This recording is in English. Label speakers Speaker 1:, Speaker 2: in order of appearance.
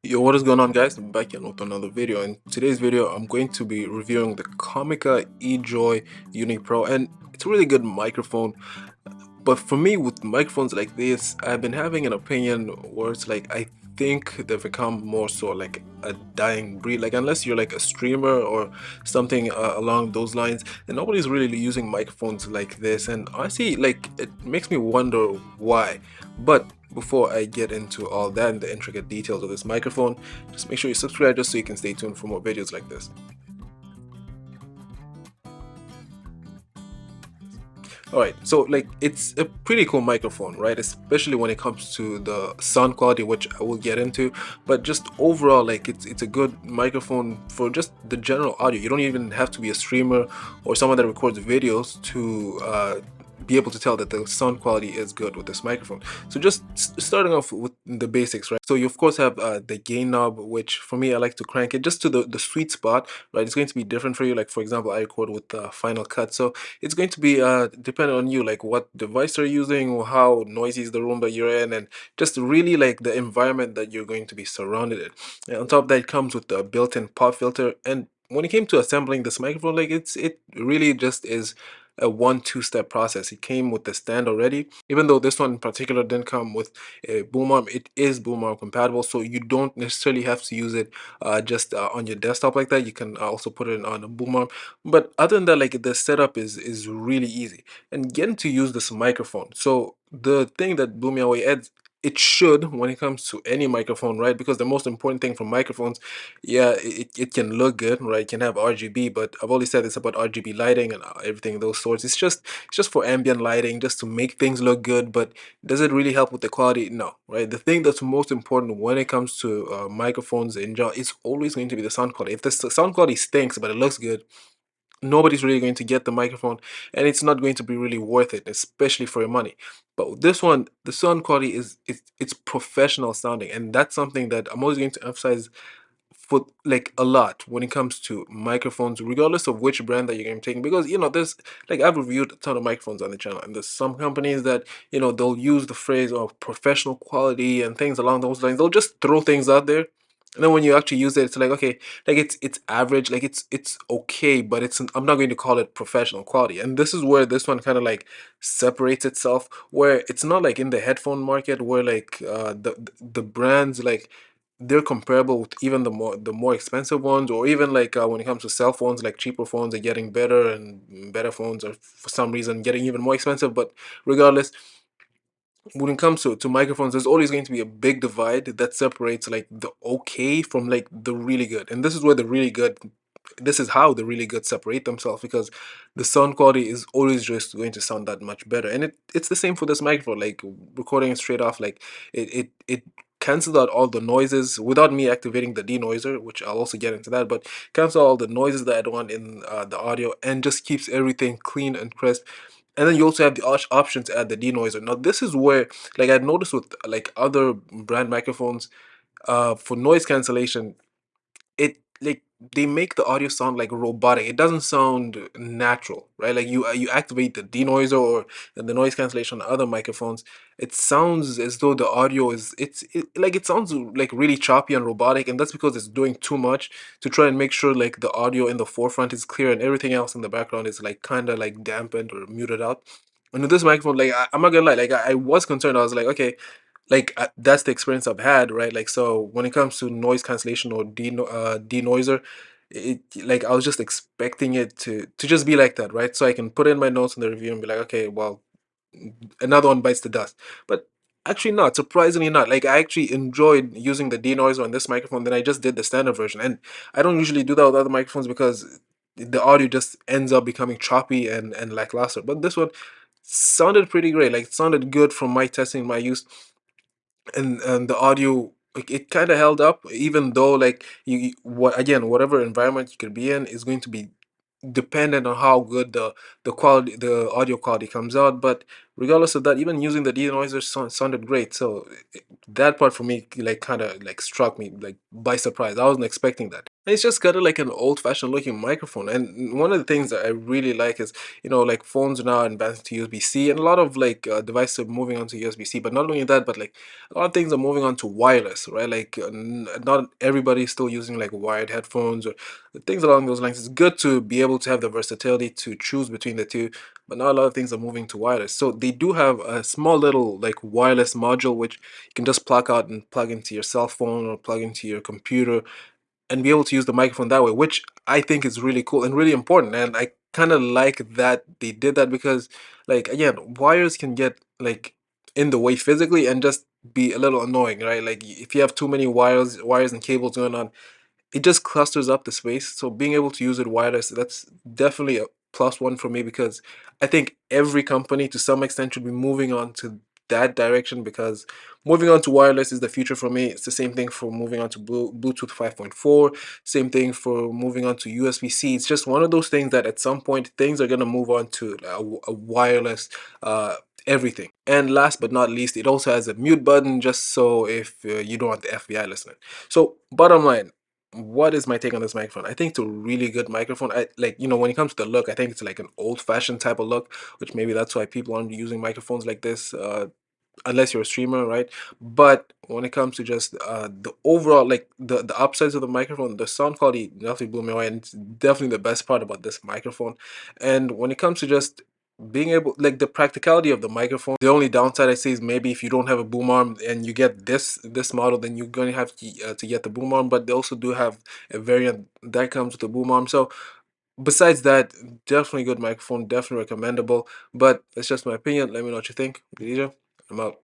Speaker 1: Yo, what is going on, guys? I'm back again with another video. In today's video, I'm going to be reviewing the COMICA EJOY UNI Pro, and it's a really good microphone. But for me, with microphones like this, I've been having an opinion where it's like I think they've become more so like a dying breed. Like unless you're like a streamer or something along those lines, and nobody's really using microphones like this. And honestly, like it makes me wonder why. But before I get into all that and the intricate details of this microphone, just make sure you subscribe just so you can stay tuned for more videos like this. Alright, so like it's a pretty cool microphone, right? Especially when it comes to the sound quality, which I will get into. But just overall, like it's a good microphone for just the general audio. You don't even have to be a streamer or someone that records videos to be able to tell that the sound quality is good with this microphone. So just starting off with the basics, right? So you of course have the gain knob, which for me I like to crank it just to the sweet spot, right? It's going to be different for you. Like for example, I record with Final Cut, so it's going to be dependent on you, like what device you're using, how noisy is the room that you're in, and just really like the environment that you're going to be surrounded in. And on top of that, it comes with the built-in pop filter. And when it came to assembling this microphone, like it really just is a one-two step process. It came with the stand already. Even though this one in particular didn't come with a boom arm, it is boom arm compatible, so you don't necessarily have to use it just on your desktop like that. You can also put it on a boom arm. But other than that, like the setup is really easy, and getting to use this microphone. So the thing that blew me away, adds, it should, when it comes to any microphone, right? Because the most important thing for microphones, yeah, it can look good, right? It can have RGB, but I've always said it's about RGB lighting and everything of those sorts. It's just for ambient lighting, just to make things look good. But does it really help with the quality? No, right? The thing that's most important when it comes to microphones in general, it's always going to be the sound quality. If the sound quality stinks but it looks good, nobody's really going to get the microphone, and it's not going to be really worth it, especially for your money. But with this one, the sound quality it's professional sounding, and that's something that I'm always going to emphasize for like a lot when it comes to microphones, regardless of which brand that you're going to take. Because there's, like, I've reviewed a ton of microphones on the channel, and there's some companies that they'll use the phrase of professional quality and things along those lines. They'll just throw things out there, and then when you actually use it, it's like, okay, like it's average, like it's okay, but I'm not going to call it professional quality. And this is where this one kind of like separates itself, where it's not like in the headphone market where like the brands, like, they're comparable with even the more expensive ones, or even like when it comes to cell phones, like cheaper phones are getting better, and better phones are for some reason getting even more expensive. But regardless, when it comes to microphones, there's always going to be a big divide that separates like the okay from like the really good. And this is where the really good, this is how the really good separate themselves, because the sound quality is always just going to sound that much better. And it's the same for this microphone. Like, recording it straight off, like it cancels out all the noises without me activating the denoiser, which I'll also get into that. But cancel all the noises that I don't want in the audio, and just keeps everything clean and crisp. And then you also have the option to add the denoiser. Now this is where, like, I'd noticed with like other brand microphones, for noise cancellation, it, like, they make the audio sound like robotic. It doesn't sound natural, right? Like, you activate the denoiser or the noise cancellation on other microphones, it sounds as though the audio is, like, it sounds like really choppy and robotic. And that's because it's doing too much to try and make sure like the audio in the forefront is clear, and everything else in the background is like kind of like dampened or muted out. And with this microphone, like, I'm not gonna lie, like, I was concerned. I was like, okay, like, that's the experience I've had, right? Like, so when it comes to noise cancellation or denoiser, it, like, I was just expecting it to just be like that, right? So I can put in my notes in the review and be like, okay, well, another one bites the dust. But actually not, surprisingly not. Like, I actually enjoyed using the denoiser on this microphone. Then I just did the standard version, and I don't usually do that with other microphones because the audio just ends up becoming choppy and lackluster. But this one sounded pretty great. Like, it sounded good from my testing, my use. And the audio, like, it kind of held up, even though, like, what, again, whatever environment you could be in is going to be dependent on how good the audio quality comes out. But regardless of that, even using the denoiser sounded great. So that part for me like kind of like struck me like by surprise. I wasn't expecting that. And it's just kind of like an old-fashioned looking microphone. And one of the things that I really like is, you know, like phones are now advancing to USB-C, and a lot of like devices are moving on to USB-C. But not only that, but like a lot of things are moving on to wireless, right? Like not everybody's still using like wired headphones or things along those lines. It's good to be able to have the versatility to choose between the two, but now a lot of things are moving to wireless. So they do have a small little like wireless module which you can just plug out and plug into your cell phone or plug into your computer and be able to use the microphone that way, which I think is really cool and really important. And I kind of like that they did that because, like, again, wires can get like in the way physically and just be a little annoying, right? Like if you have too many wires and cables going on, it just clusters up the space. So being able to use it wireless, that's definitely a plus one for me, because I think every company to some extent should be moving on to that direction, because moving on to wireless is the future for me. It's the same thing for moving on to Bluetooth 5.4, same thing for moving on to USB-C. It's just one of those things that at some point things are going to move on to a wireless everything. And last but not least, it also has a mute button just so if you don't want the FBI listening. So bottom line, what is my take on this microphone? I think it's a really good microphone. I like, you know, when it comes to the look, I think it's like an old-fashioned type of look, which maybe that's why people aren't using microphones like this, unless you're a streamer, right? But when it comes to just the overall, like the upsides of the microphone, the sound quality definitely blew me away, and it's definitely the best part about this microphone. And when it comes to just being able, like the practicality of the microphone, the only downside I see is maybe if you don't have a boom arm and you get this model, then you're going to have to get the boom arm. But they also do have a variant that comes with the boom arm. So besides that, definitely good microphone, definitely recommendable. But it's just my opinion. Let me know what you think. JEDIJA, I'm out.